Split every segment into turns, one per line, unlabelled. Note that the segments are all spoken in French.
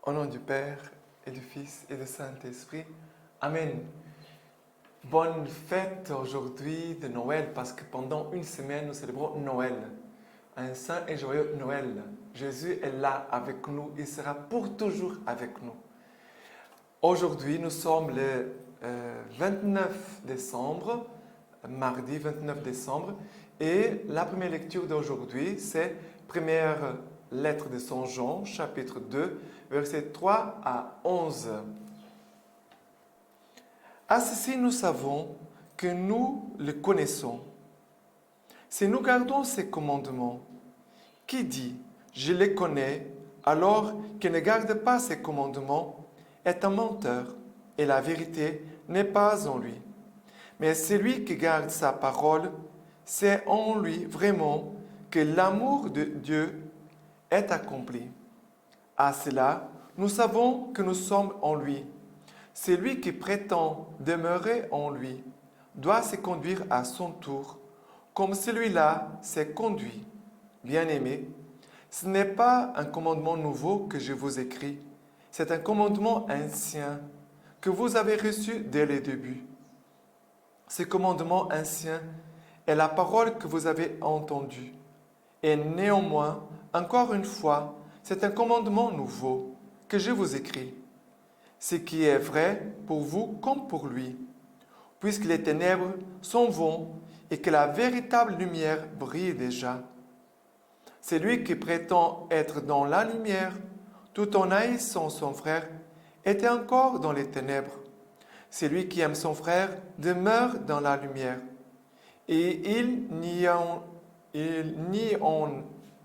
Au nom du Père et du Fils et du Saint-Esprit. Amen. Bonne fête aujourd'hui de Noël parce que pendant une semaine, nous célébrons Noël. Un saint et joyeux Noël. Jésus est là avec nous. Il sera pour toujours avec nous. Aujourd'hui, nous sommes le 29 décembre, mardi 29 décembre. Et la première lecture d'aujourd'hui, c'est première lettre de Saint Jean, chapitre 2, versets 3 à 11. À ceci, nous savons que nous le connaissons. Si nous gardons ses commandements, qui dit « Je les connais » alors qu'il ne garde pas ses commandements est un menteur et la vérité n'est pas en lui. Mais celui qui garde sa parole, c'est en lui vraiment que l'amour de Dieu est accompli. À cela, nous savons que nous sommes en lui. Celui qui prétend demeurer en lui doit se conduire à son tour, comme celui-là s'est conduit. Bien-aimés, ce n'est pas un commandement nouveau que je vous écris, c'est un commandement ancien que vous avez reçu dès le début. Ce commandement ancien est la parole que vous avez entendue. Et néanmoins, encore une fois, c'est un commandement nouveau que je vous écris. Ce qui est vrai pour vous comme pour lui, puisque les ténèbres s'en vont et que la véritable lumière brille déjà. Celui qui prétend être dans la lumière, tout en haïssant son frère, était encore dans les ténèbres. Celui qui aime son frère demeure dans la lumière, et il n'y a en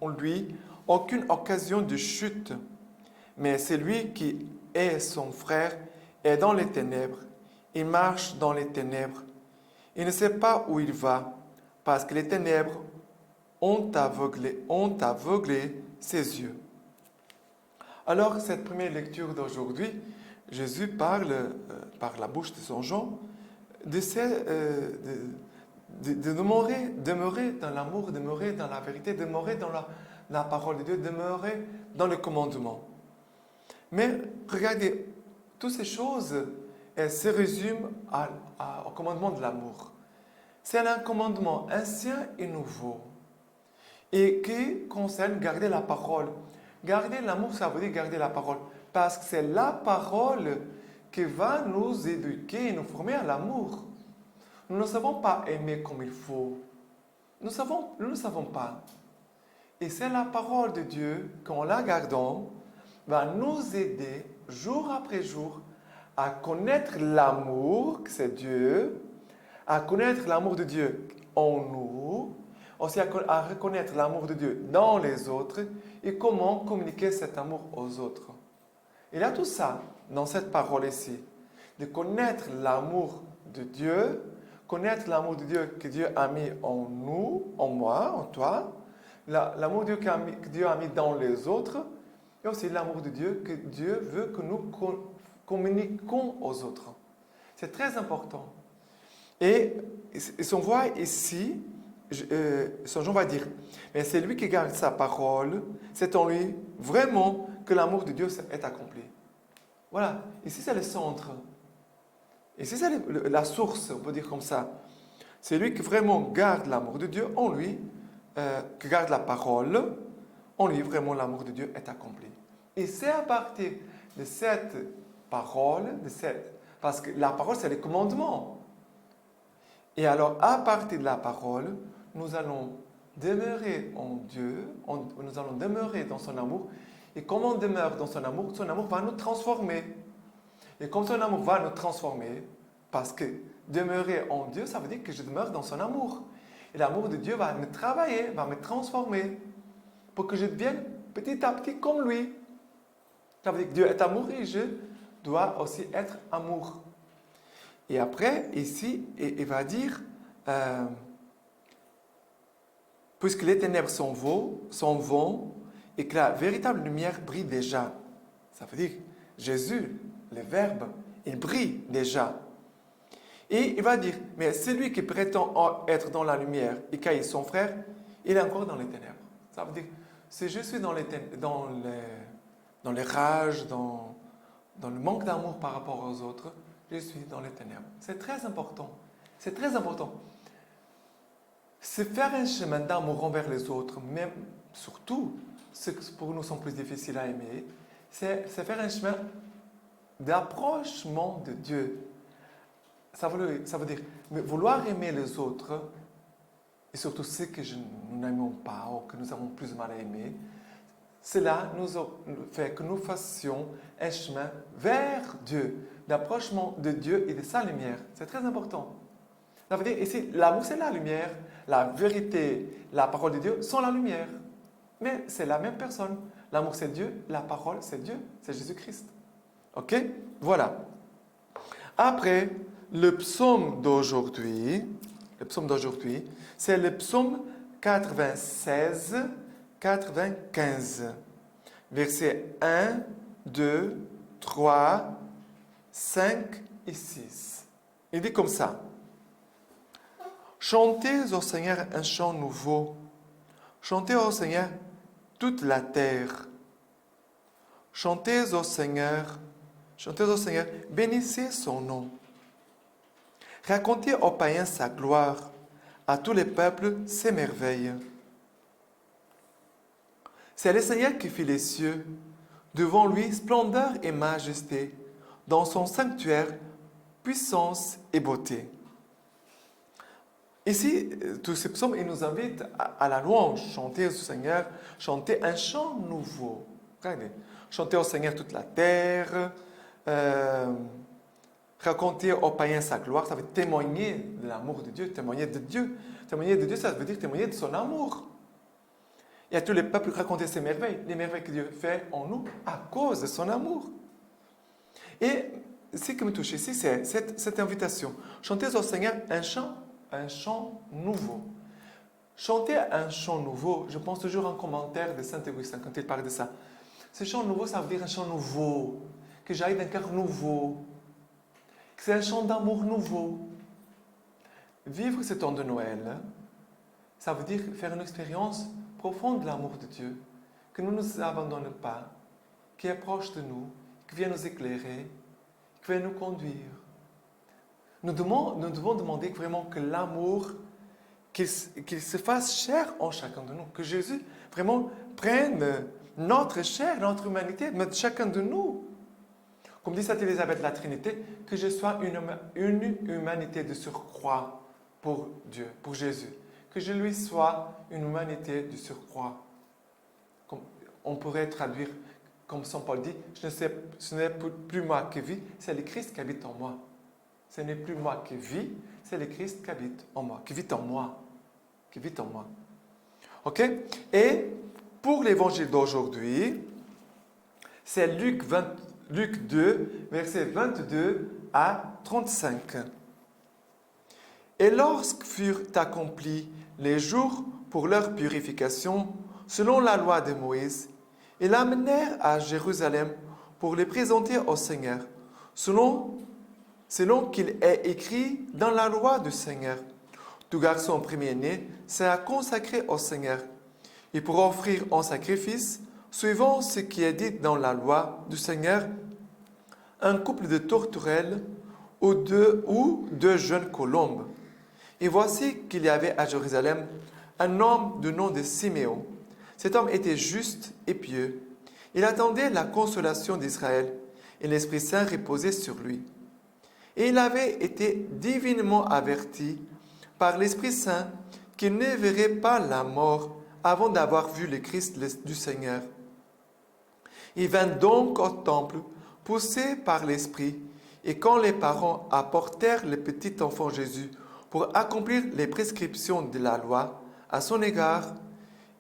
lui aucune occasion de chute. Mais celui qui est son frère est dans les ténèbres. Il marche dans les ténèbres. Il ne sait pas où il va, parce que les ténèbres ont aveuglé ses yeux. Alors, cette première lecture d'aujourd'hui, Jésus parle, par la bouche de Saint Jean, de demeurer dans l'amour, demeurer dans la vérité, demeurer dans la parole de Dieu, demeurer dans le commandement. Mais regardez, toutes ces choses se résument au commandement de l'amour. C'est un commandement ancien et nouveau et qui concerne garder la parole. Garder l'amour, ça veut dire garder la parole parce que c'est la parole qui va nous éduquer et nous former à l'amour. Nous ne savons pas aimer comme il faut. Nous ne savons pas. Et c'est la parole de Dieu qu'en la gardant, va nous aider jour après jour à connaître l'amour, que c'est Dieu, à connaître l'amour de Dieu en nous, aussi à reconnaître l'amour de Dieu dans les autres et comment communiquer cet amour aux autres. Il y a tout ça dans cette parole ici, de connaître l'amour de Dieu, connaître l'amour de Dieu que Dieu a mis en nous, en moi, en toi, l'amour de Dieu que Dieu a mis dans les autres, et aussi l'amour de Dieu que Dieu veut que nous communiquons aux autres. C'est très important. Et on voit ici, Saint Jean va dire, mais c'est lui qui garde sa parole, c'est en lui vraiment que l'amour de Dieu est accompli. Voilà, ici c'est le centre. Ici c'est la source, on peut dire comme ça. C'est lui qui vraiment garde l'amour de Dieu en lui, qui garde la parole, en lui vraiment l'amour de Dieu est accompli. Et c'est à partir de cette parole, parce que la parole c'est le commandement. Et alors à partir de la parole, nous allons demeurer en Dieu, nous allons demeurer dans son amour. Et comme on demeure dans son amour va nous transformer. Et comme son amour va nous transformer, parce que demeurer en Dieu, ça veut dire que je demeure dans son amour. Et l'amour de Dieu va me travailler, va me transformer, pour que je devienne petit à petit comme lui. Ça veut dire que Dieu est amour et je dois aussi être amour. Et après, ici, il va dire, puisque les ténèbres s'en vont et que la véritable lumière brille déjà. Ça veut dire Jésus, le Verbe, il brille déjà. Et il va dire, mais celui qui prétend être dans la lumière et qui haït son frère, il est encore dans les ténèbres. Ça veut dire, si je suis dans dans les rages, dans le manque d'amour par rapport aux autres, je suis dans les ténèbres. C'est très important. C'est très important. C'est faire un chemin d'amour envers les autres, même surtout ce qui pour nous sont plus difficiles à aimer, c'est faire un chemin d'approchement de Dieu. Ça veut dire vouloir aimer les autres, et surtout ceux que nous n'aimons pas ou que nous avons plus de mal à aimer, cela nous fait que nous fassions un chemin vers Dieu, d'approchement de Dieu et de sa lumière. C'est très important. Ça veut dire ici, l'amour c'est la lumière, la vérité, la parole de Dieu sont la lumière. Mais c'est la même personne. L'amour c'est Dieu, la parole c'est Dieu, c'est Jésus-Christ. Ok? Voilà. Après, le psaume d'aujourd'hui, c'est le psaume 96, 95. Versets 1, 2, 3, 5 et 6. Il dit comme ça. Chantez au Seigneur un chant nouveau. Chantez au Seigneur toute la terre. Chantez au Seigneur, bénissez son nom. Racontez aux païens sa gloire, à tous les peuples ses merveilles. C'est le Seigneur qui fit les cieux, devant lui splendeur et majesté, dans son sanctuaire puissance et beauté. Ici, tous ces psaumes, ils nous invitent à la louange, chanter au Seigneur, chanter un chant nouveau. Regardez, chanter au Seigneur toute la terre, raconter aux païens sa gloire, ça veut témoigner de l'amour de Dieu, témoigner de Dieu. Témoigner de Dieu, ça veut dire témoigner de son amour. Et à tous les peuples raconter ses merveilles, les merveilles que Dieu fait en nous à cause de son amour. Et ce qui me touche ici, c'est cette invitation. Chanter au Seigneur un chant nouveau. Chanter un chant nouveau, je pense toujours en commentaire de Saint-Augustin quand il parle de ça. Ce chant nouveau, ça veut dire un chant nouveau, que j'aille d'un cœur nouveau, que c'est un chant d'amour nouveau. Vivre ce temps de Noël, ça veut dire faire une expérience profonde de l'amour de Dieu, que nous ne nous abandonnons pas, qui est proche de nous, qui vient nous éclairer, qui vient nous conduire. Nous devons demander vraiment que l'amour, qu'il se fasse chair en chacun de nous, que Jésus vraiment prenne notre chair, notre humanité, notre chacun de nous. Comme dit Sainte Élisabeth, la Trinité, que je sois une humanité de surcroît pour Dieu, pour Jésus. Que je lui sois une humanité de surcroît. Comme on pourrait traduire, comme Saint Paul dit, ce n'est plus moi qui vis, c'est le Christ qui habite en moi. Ce n'est plus moi qui vis, c'est le Christ qui habite en moi, qui vit en moi. Qui vit en moi. Ok? Et pour l'évangile d'aujourd'hui, c'est Luc 2, versets 22 à 35. Et lorsque furent accomplis les jours pour leur purification, selon la loi de Moïse, ils l'amenèrent à Jérusalem pour les présenter au Seigneur, selon qu'il est écrit dans la loi du Seigneur. Tout garçon premier-né sera consacré au Seigneur, et pour offrir en sacrifice, suivant ce qui est dit dans la loi du Seigneur, un couple de tourterelles ou deux jeunes colombes. Et voici qu'il y avait à Jérusalem un homme du nom de Siméon. Cet homme était juste et pieux. Il attendait la consolation d'Israël, et l'Esprit Saint reposait sur lui. Et il avait été divinement averti par l'Esprit Saint qu'il ne verrait pas la mort avant d'avoir vu le Christ du Seigneur. Il vint donc au temple, poussé par l'Esprit, et quand les parents apportèrent le petit enfant Jésus pour accomplir les prescriptions de la loi à son égard,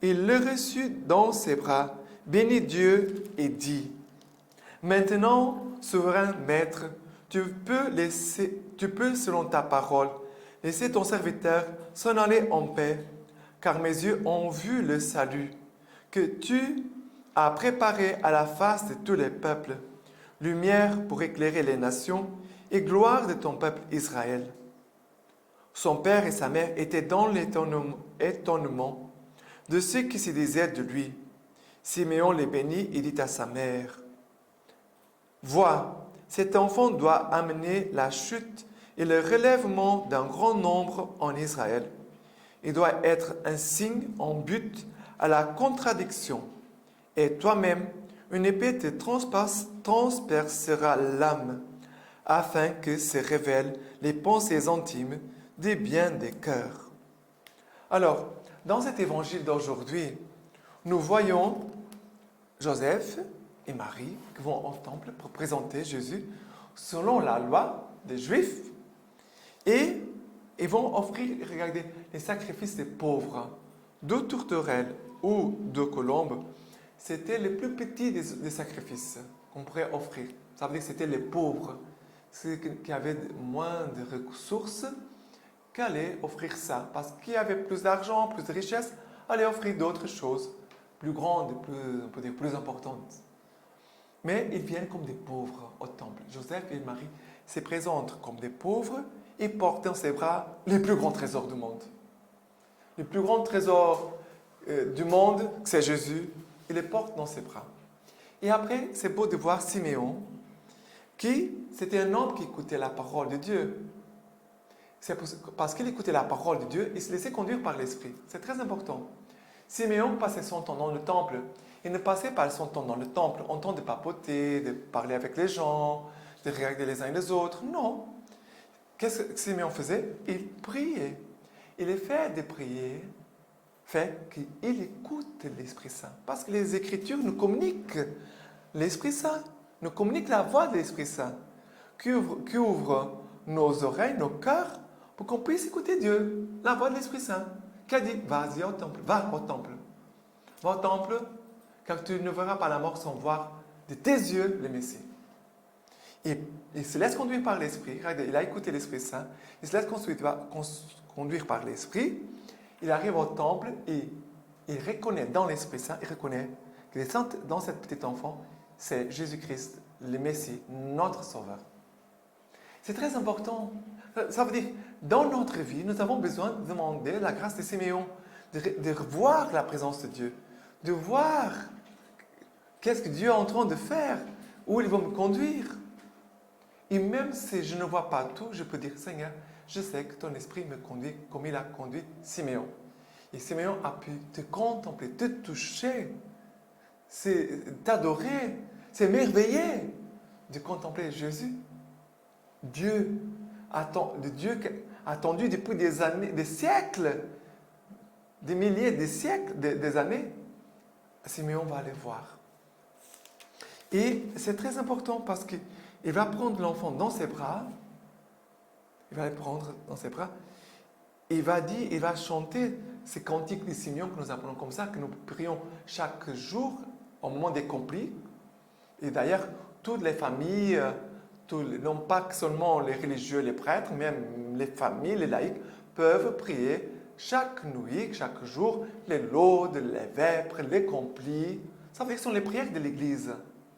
il le reçut dans ses bras, bénit Dieu et dit, « Maintenant, souverain Maître, tu peux, selon ta parole, laisser ton serviteur s'en aller en paix, car mes yeux ont vu le salut que tu as préparé à la face de tous les peuples, lumière pour éclairer les nations et gloire de ton peuple Israël. » Son père et sa mère étaient dans l'étonnement de ce qui se disait de lui. Siméon les bénit et dit à sa mère, vois, cet enfant doit amener la chute et le relèvement d'un grand nombre en Israël. Il doit être un signe en but à la contradiction. Et toi-même, une épée te transpercera l'âme, afin que se révèlent les pensées intimes des biens des cœurs. Alors, dans cet évangile d'aujourd'hui, nous voyons Joseph et Marie qui vont au temple pour présenter Jésus selon la loi des Juifs et ils vont offrir, regardez, les sacrifices des pauvres. 2 tourterelles ou 2 colombes, c'était le plus petit des sacrifices qu'on pourrait offrir. Ça veut dire que c'était les pauvres, ceux qui avaient moins de ressources, qui allaient offrir ça. Parce qu'il y avait plus d'argent, plus de richesse, allaient offrir d'autres choses, plus grandes, on peut dire plus importantes. Mais ils viennent comme des pauvres au temple. Joseph et Marie se présentent comme des pauvres et portent dans ses bras les plus grands trésors du monde. Les plus grands trésors du monde, c'est Jésus, il les porte dans ses bras. Et après, c'est beau de voir Siméon, c'était un homme qui écoutait la parole de Dieu. C'est parce qu'il écoutait la parole de Dieu, il se laissait conduire par l'Esprit. C'est très important. Siméon passait son temps dans le temple. Il ne passait pas son temps dans le temple en temps de papoter, de parler avec les gens, de regarder les uns et les autres. Non. Qu'est-ce que Siméon faisait? Il priait. Et le fait de prier fait qu'il écoute l'Esprit Saint. Parce que les Écritures nous communiquent l'Esprit Saint, nous communiquent la voix de l'Esprit Saint, qui ouvre nos oreilles, nos cœurs, pour qu'on puisse écouter Dieu, la voix de l'Esprit Saint, qui a dit, vas-y au temple, va au temple. Va au temple, car tu ne verras pas la mort sans voir de tes yeux le Messie. Et il se laisse conduire par l'Esprit. Il a écouté l'Esprit Saint. Il se laisse conduire par l'Esprit. Il arrive au temple et il reconnaît dans l'Esprit Saint, il reconnaît que dans cet petit enfant, c'est Jésus-Christ, le Messie, notre Sauveur. C'est très important. Ça veut dire, dans notre vie, nous avons besoin de demander la grâce de Siméon, de voir la présence de Dieu, de voir qu'est-ce que Dieu est en train de faire, où il va me conduire. Et même si je ne vois pas tout, je peux dire, Seigneur, je sais que ton esprit me conduit comme il a conduit Siméon. Et Siméon a pu te contempler, te toucher, t'adorer, s'émerveiller de contempler Jésus. Dieu attendu depuis des années, des siècles, des milliers, des siècles, des années. Siméon va aller voir. Et c'est très important parce qu'il va prendre l'enfant dans ses bras. Il va le prendre dans ses bras. Il va chanter ces cantiques de Simeon que nous appelons comme ça, que nous prions chaque jour au moment des complis. Et d'ailleurs, toutes les familles, non pas seulement les religieux, les prêtres, même les familles, les laïcs, peuvent prier chaque nuit, chaque jour, les laudes, les vêpres, les complis. Ça veut dire que ce sont les prières de l'Église.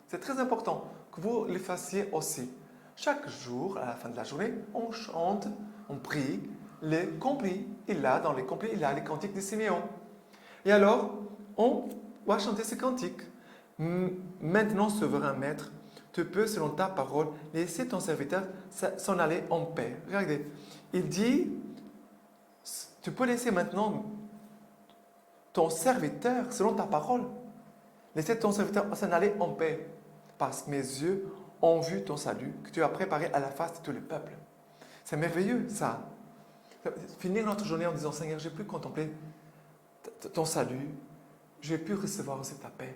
C'est très important que vous les fassiez aussi. Chaque jour, à la fin de la journée, on chante, on prie les complis. Et là, dans les complis, il y a les cantiques de Siméon. Et alors, on va chanter ces cantiques. Maintenant, souverain maître, tu peux, selon ta parole, laisser ton serviteur s'en aller en paix. Regardez, il dit, tu peux laisser maintenant ton serviteur, selon ta parole, laisser ton serviteur s'en aller en paix. Parce que mes yeux ont vu ton salut, que tu as préparé à la face de tout le peuple. C'est merveilleux, ça. Finir notre journée en disant, Seigneur, j'ai pu contempler ton salut, j'ai pu recevoir aussi ta paix.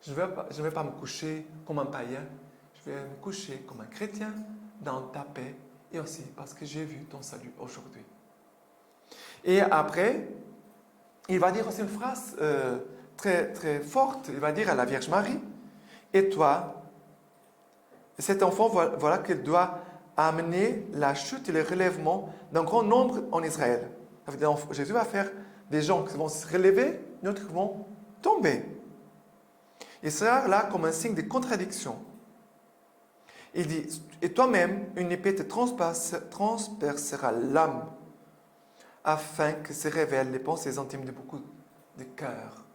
Je ne vais pas me coucher comme un païen, je vais me coucher comme un chrétien dans ta paix et aussi parce que j'ai vu ton salut aujourd'hui. Et après, il va dire aussi une phrase très, très forte. Il va dire à la Vierge Marie, et toi, cet enfant, voilà qu'il doit amener la chute et le relèvement d'un grand nombre en Israël. Jésus va faire des gens qui vont se relever, d'autres qui vont tomber. Il sera là comme un signe de contradiction. Il dit, et toi-même, une épée te transpercera l'âme, afin que se révèlent les pensées intimes de beaucoup de cœurs.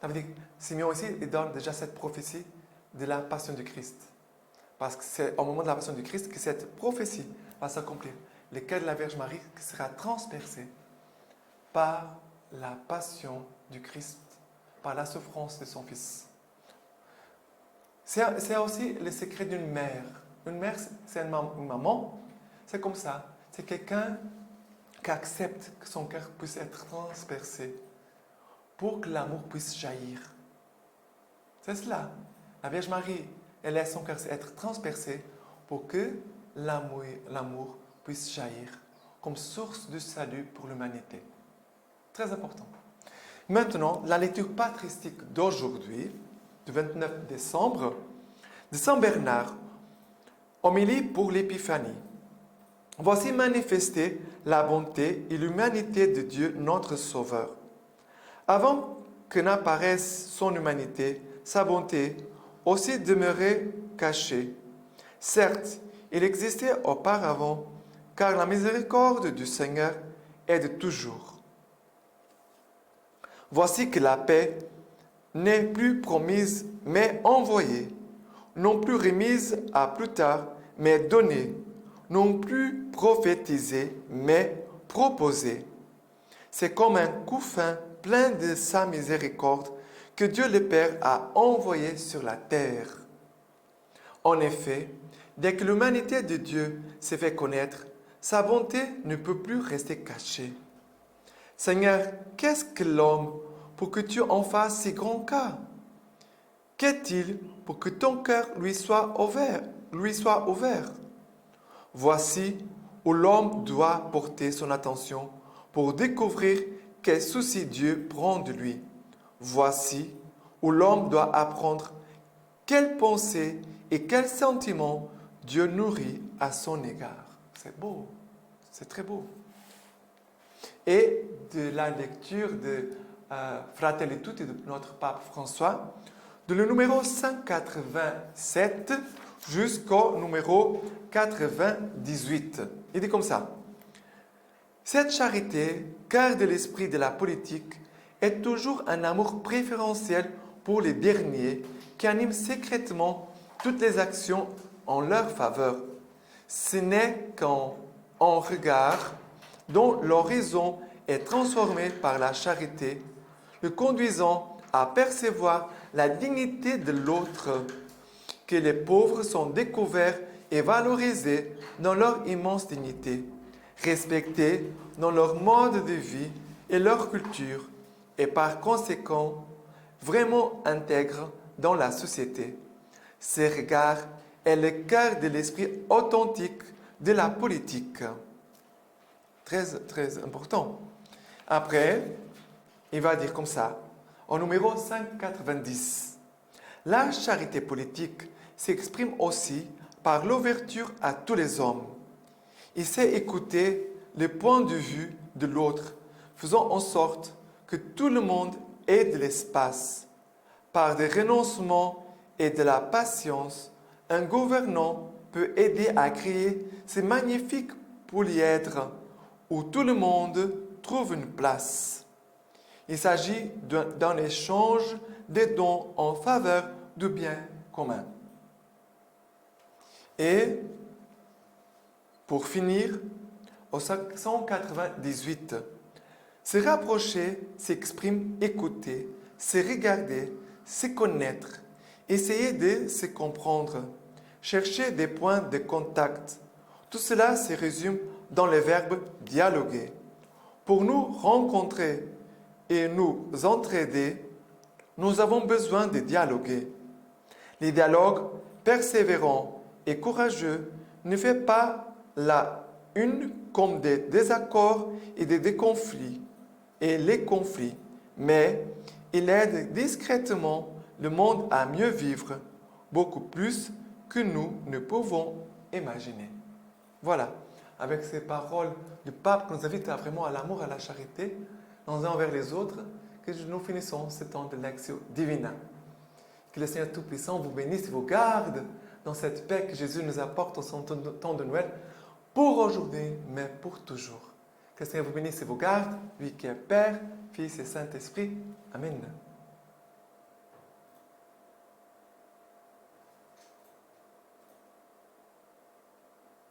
Ça veut dire, Simeon ici, il donne déjà cette prophétie de la passion du Christ. Parce que c'est au moment de la passion du Christ que cette prophétie va s'accomplir. Le cœur de la Vierge Marie sera transpercé par la passion du Christ, par la souffrance de son Fils. C'est aussi le secret d'une mère. Une mère, c'est une maman, c'est comme ça. C'est quelqu'un qui accepte que son cœur puisse être transpercé pour que l'amour puisse jaillir. C'est cela. La Vierge Marie, elle laisse son cœur être transpercé pour que l'amour puisse jaillir comme source de salut pour l'humanité. Très important. Maintenant, la lecture patristique d'aujourd'hui, du 29 décembre, de Saint Bernard, homélie pour l'Épiphanie. Voici manifester la bonté et l'humanité de Dieu, notre Sauveur. Avant que n'apparaisse son humanité, sa bonté aussi demeurait cachée. Certes, il existait auparavant, car la miséricorde du Seigneur est de toujours. Voici que la paix n'est plus promise, mais envoyée, non plus remise à plus tard, mais donnée, non plus prophétisée, mais proposée. C'est comme un couffin plein de sa miséricorde que Dieu le Père a envoyé sur la terre. En effet, dès que l'humanité de Dieu s'est fait connaître, sa bonté ne peut plus rester cachée. Seigneur, qu'est-ce que l'homme pour que tu en fasses si grand cas? Qu'est-il pour que ton cœur lui soit ouvert? Voici où l'homme doit porter son attention pour découvrir quel souci Dieu prend de lui. Voici où l'homme doit apprendre quelles pensées et quels sentiments Dieu nourrit à son égard. C'est beau, c'est très beau. Et de la lecture de Fratelli Tutti de notre pape François, de le numéro 187 jusqu'au numéro 98. Il dit comme ça. Cette charité, cœur de l'esprit de la politique, est toujours un amour préférentiel pour les derniers qui anime secrètement toutes les actions en leur faveur. Ce n'est qu'en regard dont l'horizon est transformé par la charité, le conduisant à percevoir la dignité de l'autre, que les pauvres sont découverts et valorisés dans leur immense dignité, respectés dans leur mode de vie et leur culture, et par conséquent vraiment intègres dans la société. Ce regard est le cœur de l'esprit authentique de la politique. Très, très important. Après, il va dire comme ça, au numéro 590, la charité politique s'exprime aussi par l'ouverture à tous les hommes. Il sait écouter le point de vue de l'autre, faisant en sorte que tout le monde ait de l'espace. Par des renoncements et de la patience, un gouvernant peut aider à créer ces magnifiques polyèdres où tout le monde trouve une place. Il s'agit d'un échange des dons en faveur du bien commun. Et pour finir, au 198, se rapprocher s'exprime écouter, se regarder, se connaître, essayer de se comprendre, chercher des points de contact. Tout cela se résume dans le verbe dialoguer. Pour nous rencontrer et nous entraider, nous avons besoin de dialoguer. Les dialogues persévérants et courageux ne font pas la une comme des désaccords et des conflits, mais ils aident discrètement le monde à mieux vivre, beaucoup plus que nous ne pouvons imaginer. Voilà, avec ces paroles du pape qui nous invite vraiment à l'amour, à la charité, les uns envers les autres, que nous finissons ce temps de Lectio Divina. Que le Seigneur Tout-Puissant vous bénisse et vous garde dans cette paix que Jésus nous apporte en son temps de Noël, pour aujourd'hui, mais pour toujours. Que le Seigneur vous bénisse et vous garde, lui qui est Père, Fils et Saint-Esprit. Amen.